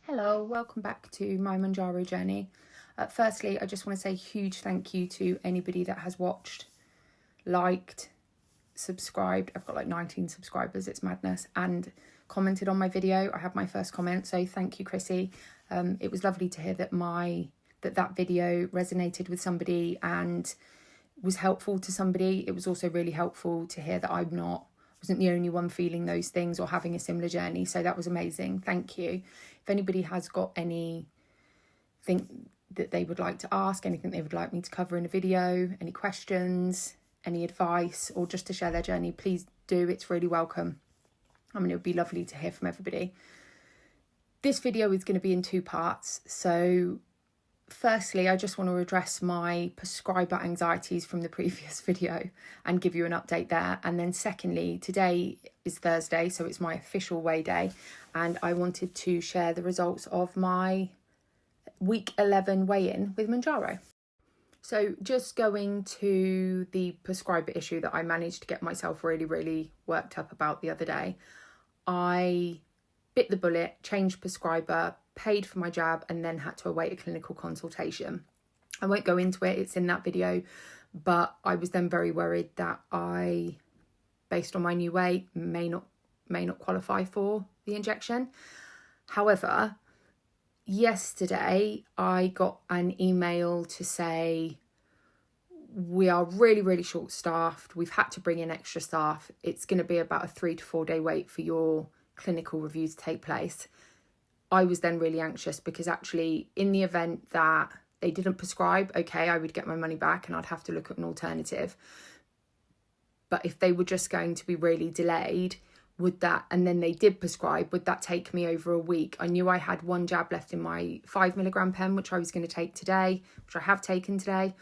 Hello, welcome back to my Mounjaro journey. Firstly, I just want to say a huge thank you to anybody that has watched, liked, subscribed. I've got like 19 subscribers, it's madness, and commented on my video. I had my first comment, so thank you, Chrissy. It was lovely to hear that that video resonated with somebody and was helpful to somebody. It was also really helpful to hear that I wasn't the only one feeling those things or having a similar journey. So that was amazing. Thank you. If anybody has got anything that they would like to ask, anything they would like me to cover in a video, any questions, any advice, or just to share their journey, please do. It's really welcome. It would be lovely to hear from everybody. This video is going to be in two parts. So firstly, I just want to address my prescriber anxieties from the previous video and give you an update there. And then secondly, today is Thursday, so it's my official weigh day. And I wanted to share the results of my week 11 weigh-in with Mounjaro. So just going to the prescriber issue that I managed to get myself really, really worked up about the other day. I bit the bullet, changed prescriber, paid for my jab, and then had to await a clinical consultation. I won't go into it, it's in that video, but I was then very worried that I, based on my new weight, may not qualify for the injection. However, yesterday I got an email to say we are really, really short-staffed. We've had to bring in extra staff. It's going to be about a 3 to 4 day wait for your clinical review to take place. I was then really anxious because actually in the event that they didn't prescribe, okay, I would get my money back and I'd have to look at an alternative. But if they were just going to be really delayed, and then they did prescribe, would that take me over a week? I knew I had one jab left in my 5mg pen, which I was going to take today, which I have taken today.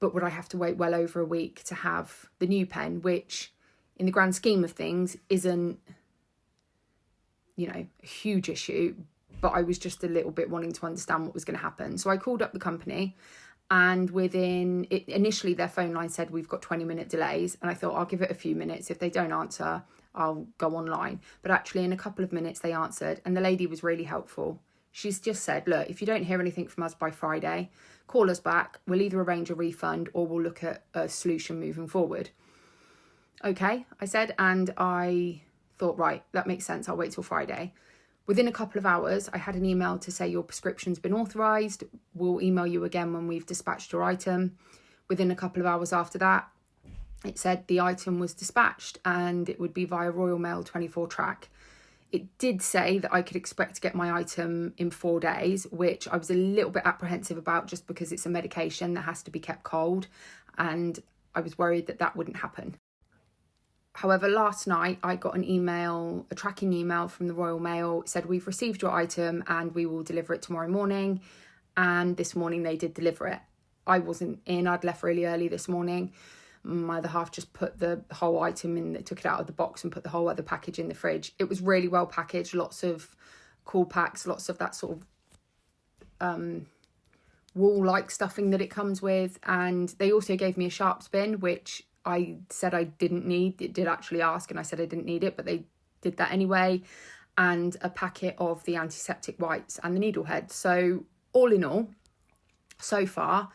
But would I have to wait well over a week to have the new pen, which in the grand scheme of things isn't, a huge issue, but I was just a little bit wanting to understand what was going to happen. So I called up the company, and initially their phone line said we've got 20-minute delays, and I thought I'll give it a few minutes. If they don't answer, I'll go online. But actually in a couple of minutes they answered, and the lady was really helpful. She's just said, look, if you don't hear anything from us by Friday, call us back. We'll either arrange a refund or we'll look at a solution moving forward. Okay, I said, and I thought, right, that makes sense. I'll wait till Friday. Within a couple of hours, I had an email to say your prescription's been authorised. We'll email you again when we've dispatched your item. Within a couple of hours after that, it said the item was dispatched and it would be via Royal Mail 24 track. It did say that I could expect to get my item in 4 days, which I was a little bit apprehensive about just because it's a medication that has to be kept cold, and I was worried that that wouldn't happen. However, last night I got a tracking email from the Royal Mail. It said, we've received your item and we will deliver it tomorrow morning. And this morning they did deliver it. I wasn't in, I'd left really early this morning. My other half just put the whole item in, took it out of the box and put the whole other package in the fridge. It was really well packaged, lots of cool packs, lots of that sort of wool-like stuffing that it comes with. And they also gave me a sharps bin, which I said I didn't need. It did actually ask and I said I didn't need it, but they did that anyway. And a packet of the antiseptic wipes and the needle head. So all in all, so far,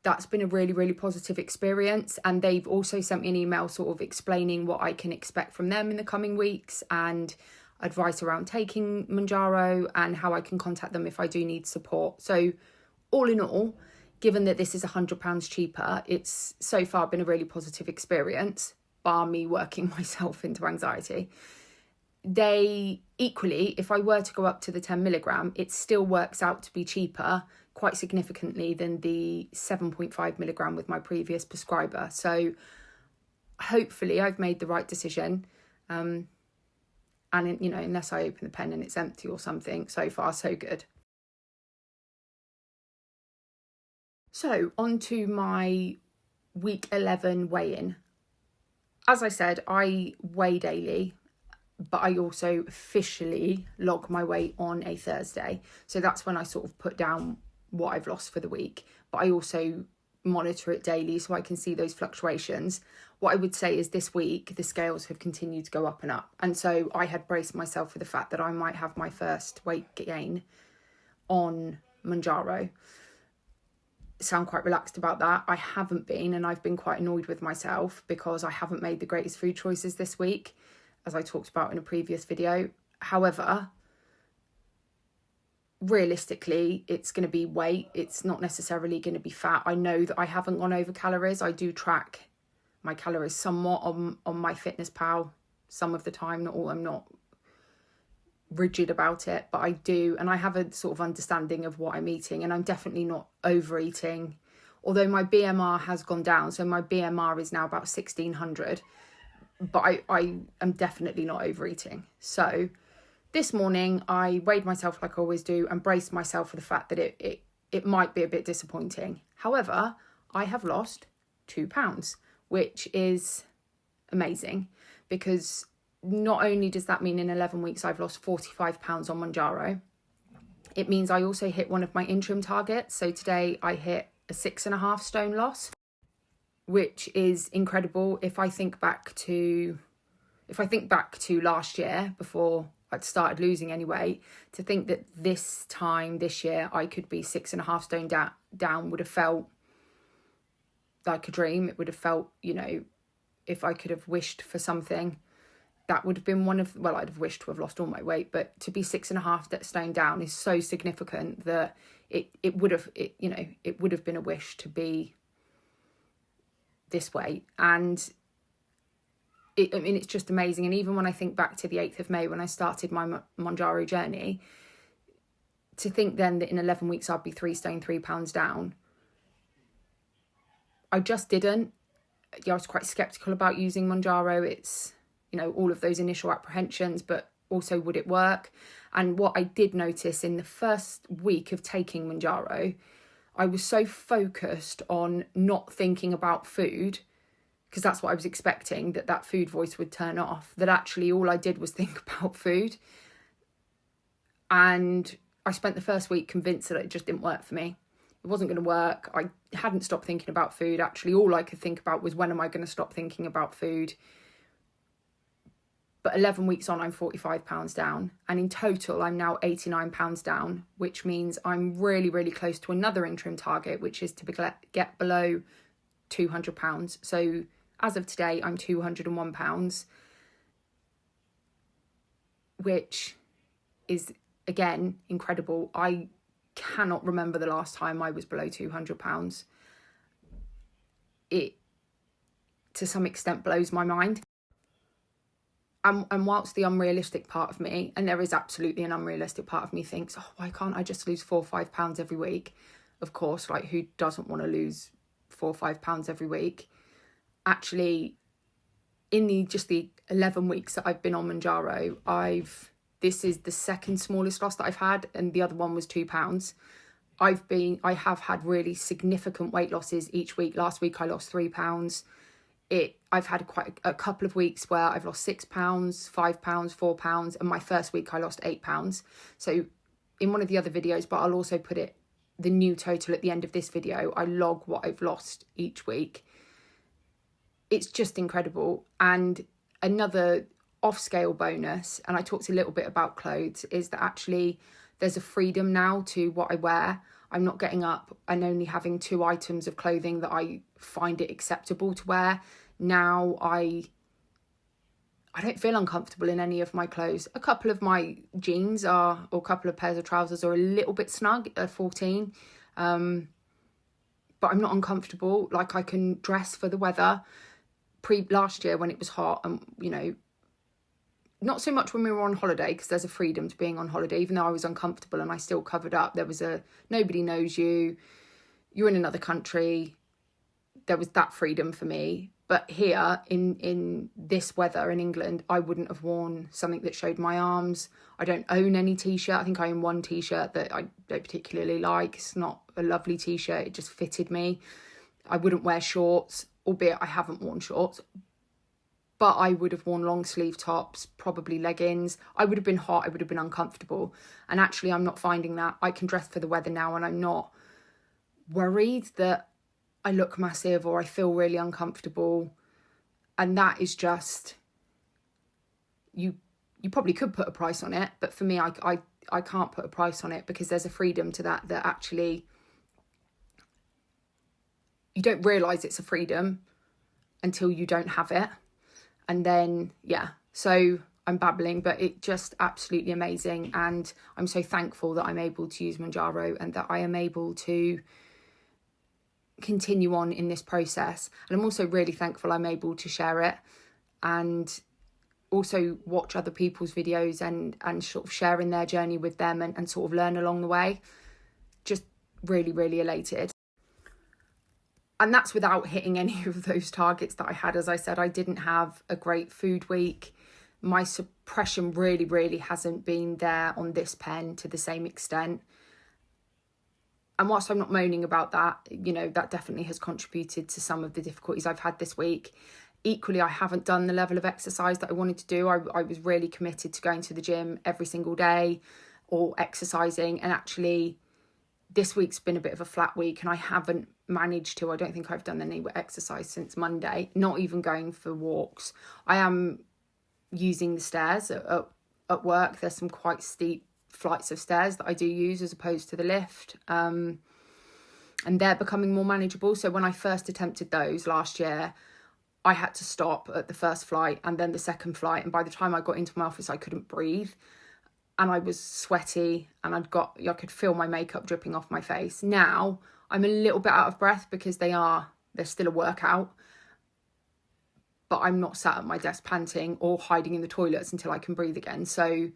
that's been a really, really positive experience. And they've also sent me an email sort of explaining what I can expect from them in the coming weeks and advice around taking Mounjaro and how I can contact them if I do need support. So all in all, given that this is £100 cheaper, it's so far been a really positive experience, bar me working myself into anxiety. They equally, if I were to go up to the 10mg, it still works out to be cheaper quite significantly than the 7.5mg with my previous prescriber. So hopefully I've made the right decision. And unless I open the pen and it's empty or something, so far so good. So, on to my week 11 weigh-in. As I said, I weigh daily, but I also officially log my weight on a Thursday. So that's when I sort of put down what I've lost for the week. But I also monitor it daily so I can see those fluctuations. What I would say is this week, the scales have continued to go up and up. And so I had braced myself for the fact that I might have my first weight gain on Mounjaro. Sound quite relaxed about that. I haven't been, and I've been quite annoyed with myself because I haven't made the greatest food choices this week, as I talked about in a previous video. However, realistically, it's going to be weight. It's not necessarily going to be fat. I know that I haven't gone over calories. I do track my calories somewhat on my Fitness Pal some of the time, not all. I'm not rigid about it, but I do, and I have a sort of understanding of what I'm eating, and I'm definitely not overeating, although my BMR has gone down. So my BMR is now about 1600, but I am definitely not overeating. So this morning I weighed myself like I always do and braced myself for the fact that it might be a bit disappointing. However, I have lost 2 pounds, which is amazing, because not only does that mean in 11 weeks I've lost 45 pounds on Mounjaro, it means I also hit one of my interim targets. So today I hit a 6.5 stone loss, which is incredible. If I think back to last year, before I'd started losing any weight, to think that this time this year I could be 6.5 stone down would have felt like a dream. It would have felt, if I could have wished for something, that would have been I'd have wished to have lost all my weight, but to be 6.5 stone down is so significant that it would have been a wish to be this weight. And it's just amazing. And even when I think back to the 8th of May, when I started my Mounjaro journey, to think then that in 11 weeks I'd be 3 stone, 3 pounds down, I just didn't. I was quite skeptical about using Mounjaro. It's, all of those initial apprehensions, but also would it work? And what I did notice in the first week of taking Mounjaro, I was so focused on not thinking about food, because that's what I was expecting, that food voice would turn off, that actually all I did was think about food. And I spent the first week convinced that it just didn't work for me. It wasn't going to work. I hadn't stopped thinking about food. Actually, all I could think about was, when am I going to stop thinking about food? But 11 weeks on, I'm 45 pounds down. And in total, I'm now 89 pounds down, which means I'm really, really close to another interim target, which is to get below 200 pounds. So as of today, I'm 201 pounds, which is, again, incredible. I cannot remember the last time I was below 200 pounds. It, to some extent, blows my mind. And whilst the unrealistic part of me, and there is absolutely an unrealistic part of me, thinks, why can't I just lose 4 or 5 pounds every week? Of course, who doesn't want to lose 4 or 5 pounds every week? Actually, in the 11 weeks that I've been on Mounjaro, this is the second smallest loss that I've had, and the other one was 2 pounds. I have had really significant weight losses each week. Last week I lost 3 pounds. I've had quite a couple of weeks where I've lost 6 pounds, 5 pounds, 4 pounds, and my first week I lost 8 pounds. So in one of the other videos, but I'll also put the new total at the end of this video, I log what I've lost each week. It's just incredible. And another off-scale bonus, and I talked a little bit about clothes, is that actually there's a freedom now to what I wear. I'm not getting up and only having 2 items of clothing that I find it acceptable to wear. Now I don't feel uncomfortable in any of my clothes. A couple of my jeans or a couple of pairs of trousers are a little bit snug at 14. But I'm not uncomfortable. I can dress for the weather. Last year when it was hot, and not so much when we were on holiday, because there's a freedom to being on holiday, even though I was uncomfortable and I still covered up. There was nobody knows you, you're in another country. There was that freedom for me. But here in this weather in England, I wouldn't have worn something that showed my arms. I don't own any t-shirt. I think I own one t-shirt that I don't particularly like. It's not a lovely t-shirt. It just fitted me. I wouldn't wear shorts, albeit I haven't worn shorts. But I would have worn long sleeve tops, probably leggings. I would have been hot. I would have been uncomfortable. And actually, I'm not finding that. I can dress for the weather now, and I'm not worried that I look massive or I feel really uncomfortable. And that is just, you probably could put a price on it, but for me, I can't put a price on it, because there's a freedom to that actually you don't realise it's a freedom until you don't have it. And then, yeah, so I'm babbling, but it's just absolutely amazing. And I'm so thankful that I'm able to use Mounjaro and that I am able to continue on in this process. And I'm also really thankful I'm able to share it and also watch other people's videos and sort of sharing their journey with them and sort of learn along the way. Just really, really elated. And that's without hitting any of those targets that I had. As I said, I didn't have a great food week. My suppression really, really hasn't been there on this pen to the same extent. And whilst I'm not moaning about that, you know, that definitely has contributed to some of the difficulties I've had this week. Equally, I haven't done the level of exercise that I wanted to do. I was really committed to going to the gym every single day or exercising. And actually, this week's been a bit of a flat week and I haven't managed to. I don't think I've done any exercise since Monday, not even going for walks. I am using the stairs at work. There's some quite steep flights of stairs that I do use as opposed to the lift. And they're becoming more manageable. So when I first attempted those last year, I had to stop at the first flight and then the second flight. And by the time I got into my office, I couldn't breathe. And I was sweaty and I could feel my makeup dripping off my face. Now I'm a little bit out of breath because they're still a workout, but I'm not sat at my desk panting or hiding in the toilets until I can breathe again. So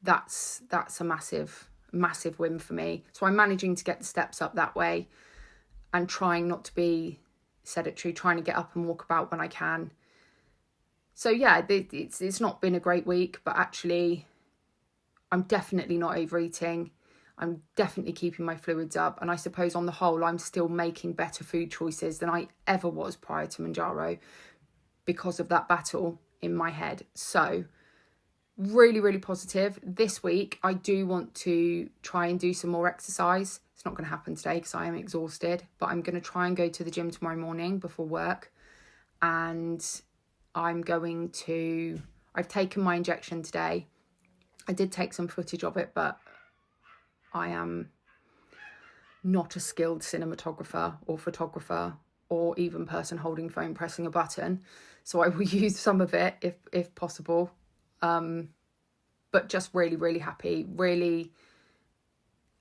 that's a massive, massive win for me. So I'm managing to get the steps up that way and trying not to be sedentary, trying to get up and walk about when I can. So yeah, it's not been a great week, but actually I'm definitely not overeating. I'm definitely keeping my fluids up. And I suppose on the whole, I'm still making better food choices than I ever was prior to Mounjaro because of that battle in my head. So really, really positive. This week, I do want to try and do some more exercise. It's not going to happen today because I am exhausted, but I'm going to try and go to the gym tomorrow morning before work. And I've taken my injection today. I did take some footage of it, but I am not a skilled cinematographer or photographer or even person holding phone pressing a button. So I will use some of it if possible. But just really, really happy, really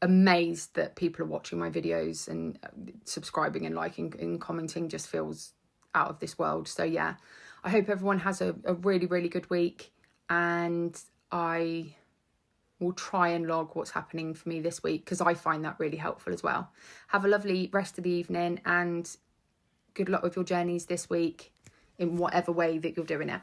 amazed that people are watching my videos and subscribing and liking and commenting. Just feels out of this world. So yeah, I hope everyone has a really, really good week, and I will try and log what's happening for me this week because I find that really helpful as well. Have a lovely rest of the evening and good luck with your journeys this week in whatever way that you're doing it.